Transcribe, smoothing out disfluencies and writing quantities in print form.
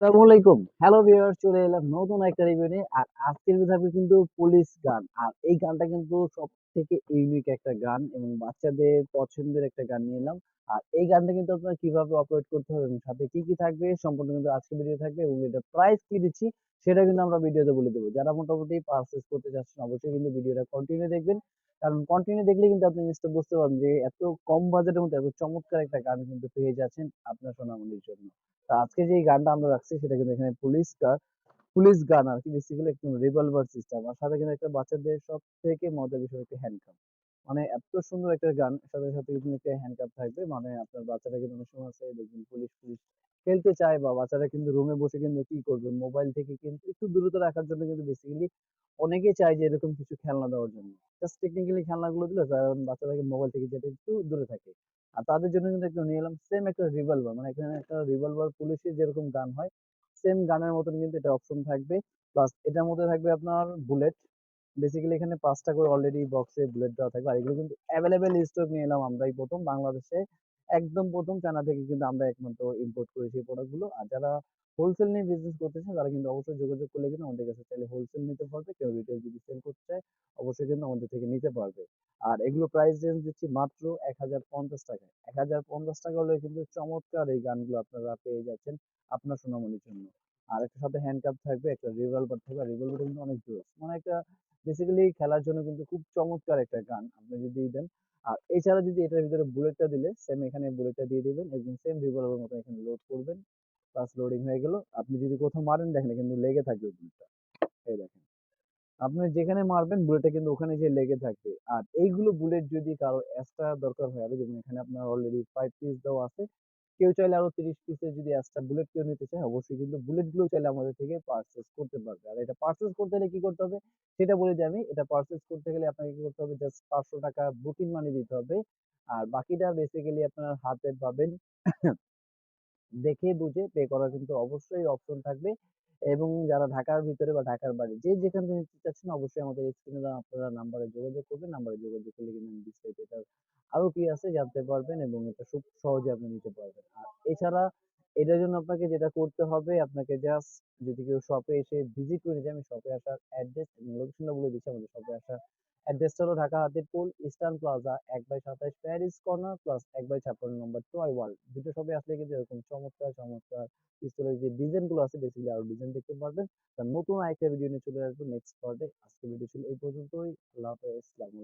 আসসালামু আলাইকুম। Hello viewers, চলে এলাম নতুন একটা রিভিউ নিয়ে। আর আজকের ভিডিও থাকবে কিন্তু পুলিশ গান। আর এই গানটা কিন্তু সবথেকে ইউনিক একটা গান এবং বাচ্চাদের পছন্দের একটা গান নিয়ে এলাম। আর এই গানটা কিন্তু আপনারা কিভাবে অপারেট করতে হবে এবং সাথে কি থাকবে সম্পূর্ণ কিন্তু আজকের ভিডিও থাকবে এবং এটার প্রাইস কি দিচ্ছি সেটা কিন্তু আমরা ভিডিওতে বলে দেবো। যারা মোটামুটি পারচেজ করতে চাচ্ছেন অবশ্যই কিন্তু ভিডিওটা কন্টিনিউ দেখবেন। কারণ কন্টিনিউ দেখলে কিন্তু আপনি জিনিসটা বুঝতে পারবেন যে এত কম বাজেটের মধ্যে এত চমৎকার একটা গান কিন্তু পেয়ে যাচ্ছেন আপনার সোনামণির জন্য। তা আজকে যে গানটা আমরা রাখছি সেটা কিন্তু এখানে পুলিশ গান আর কি, বেসিক্যালি একদম রিভলভার সিস্টেম আর সাথে কিন্তু একটা বাচ্চাদের সব থেকে মজার বিষয় একটা হ্যান্ডকাপ। মানে এত সুন্দর একটা গান, সাথে সাথে কিন্তু একটা হ্যান্ডকাপ থাকবে। মানে আপনার বাচ্চারা কিন্তু অনেক সময় আছে দেখবেন পুলিশ পুলিশ খেলতে চায়, বা বাচ্চারা কিন্তু রুমে বসে কিন্তু কি করবে, মোবাইল থেকে কিন্তু একটু দূরত্ব রাখার জন্য কিন্তু বেসিক্যালি অনেকেই চায় যে এরকম কিছু খেলনা দেওয়ার জন্য। জাস্ট টেকনিক্যালি খেলনাগুলো দিলে কারণ বাচ্চারা মোবাইল থেকে যাতে একটু দূরে থাকে। আর তাদের জন্য কিন্তু একটা নিয়ে এলাম সেম একটা রিভলভার, মানে এখানে একটা রিভলভার পুলিশের যেরকম গান হয় সেম গানের মতন কিন্তু এটা অপশন থাকবে। প্লাস এটার মধ্যে থাকবে আপনার বুলেট। বেসিক্যালি এখানে ৫টা করে অলরেডি বক্সে বুলেট দেওয়া থাকবে। আর এগুলো কিন্তু এভেলেবেল স্টক নিয়ে এলাম আমরাই প্রথম বাংলাদেশে। একদম প্রথম চায়না থেকে কিন্তু আমরা একমাত্র ইম্পোর্ট করেছি এই প্রোডাক্টগুলো। আর যারা হোলসেল নিয়ে বিজনেস করতেছেন তারা কিন্তু অবশ্যই যোগাযোগ করলে কিন্তু আমাদের কাছে চাইলে হোলসেল নিতে পারবে। কেউ রিটেল যদি সেল করতে চায় অবশ্যই কিন্তু আমাদের থেকে নিতে পারবে। আর এগুলো প্রাইস রেঞ্জ দিচ্ছি মাত্র ৳১,০৫০ ৳১,০৫০ হলে কিন্তু চমৎকার এই গানগুলো আপনারা পেয়ে যাচ্ছেন আপনার সোনামণির জন্য। আর একটা সাথে হ্যান্ডকাপ থাকবে, একটা রিভলভার থাকবে। আর রিভলভারটা কিন্তু অনেক জোস। মানে একটা বেসিক্যালি খেলার জন্য কিন্তু খুব চমৎকার একটা গান আপনি যদি দেন। আর এছাড়া যদি এটার ভিতরে বুলেটটা দিলে সেম এখানে বুলেটটা দিয়ে দিবেন এবং সেম রিভলভারের মতো এখানে লোড করবেন। প্লাস লোডিং হয়ে গেল। আপনি যদি কোথাও মারেন দেখেন কিন্তু লেগে থাকবে বুলেটটা। এই দেখেন। আপনি যেখানে মারবেন বুলেটটা কিন্তু ওখানে যেয়ে লেগে থাকবে। আর এইগুলো বুলেট যদি কারো এক্সট্রা দরকার হয়, আরো যেমন এখানে আপনার অলরেডি 5 পিস দেওয়া আছে। কেউ চাইলে আরো ৩০ পিসের যদি এক্সট্রা বুলেট কেউ নিতে চায় অবশ্যই কিন্তু বুলেট গুলো চাইলে আমাদের থেকে পারচেজ করতে পারবে। আর এটা পারচেজ করতে হলে কি করতে হবে সেটা বলে দিই আমি। এটা পারচেজ করতে গেলে আপনাকে কি করতে হবে, জাস্ট ৳৫০০ বুকিং মানি দিতে হবে। আর বাকিটা বেসিক্যালি আপনার হাতে পাবেন। দেখে বুঝে পে করার কিন্তু অবশ্যই অপশন থাকবে। এবং যারা ঢাকার ভিতরে বা ঢাকার বাইরে যে যেখান থেকে নিতে চাচ্ছেন অবশ্যই আমাদের স্ক্রিনে দেওয়া আপনারা নাম্বারে যোগাযোগ করবেন। নাম্বারে যোগাযোগ করলে কিন্তু আমি বিস্তারিত এটার আরো কি আছে জানতে পারবেন এবং এটা খুব সহজে আপনি নিতে পারবেন। আর এছাড়া এটার জন্য আপনাকে যেটা করতে হবে, আপনাকে জাস্ট যদি কেউ শপে এসে ভিজিট করে নিতে চায়, আমি শপে আসার অ্যাড্রেস এবং লোকেশনটা বলে দিচ্ছি। আমাদের শপে আসার অ্যাড্রেসটা হলো ঢাকা হাতিরপুল ইস্টার্ন প্লাজা ১/২৭ প্যারিস কর্নার প্লাস ১/৫৬ নম্বর টয় ওয়ার্ল্ড। দুটো শপে আসলে কিন্তু এরকম চমৎকার চমৎকার পিস্তলের যে ডিজাইন গুলো আছে বেসিক্যালি আরো ডিজাইন দেখতে পারবেন। তার নতুন আরেকটা ভিডিও নিয়ে চলে আসবো নেক্সট পার্টে। আজকের ভিডিও ছিল এই পর্যন্তই। আল্লাহ হাফেজ। আসসালামু আলাইকুম।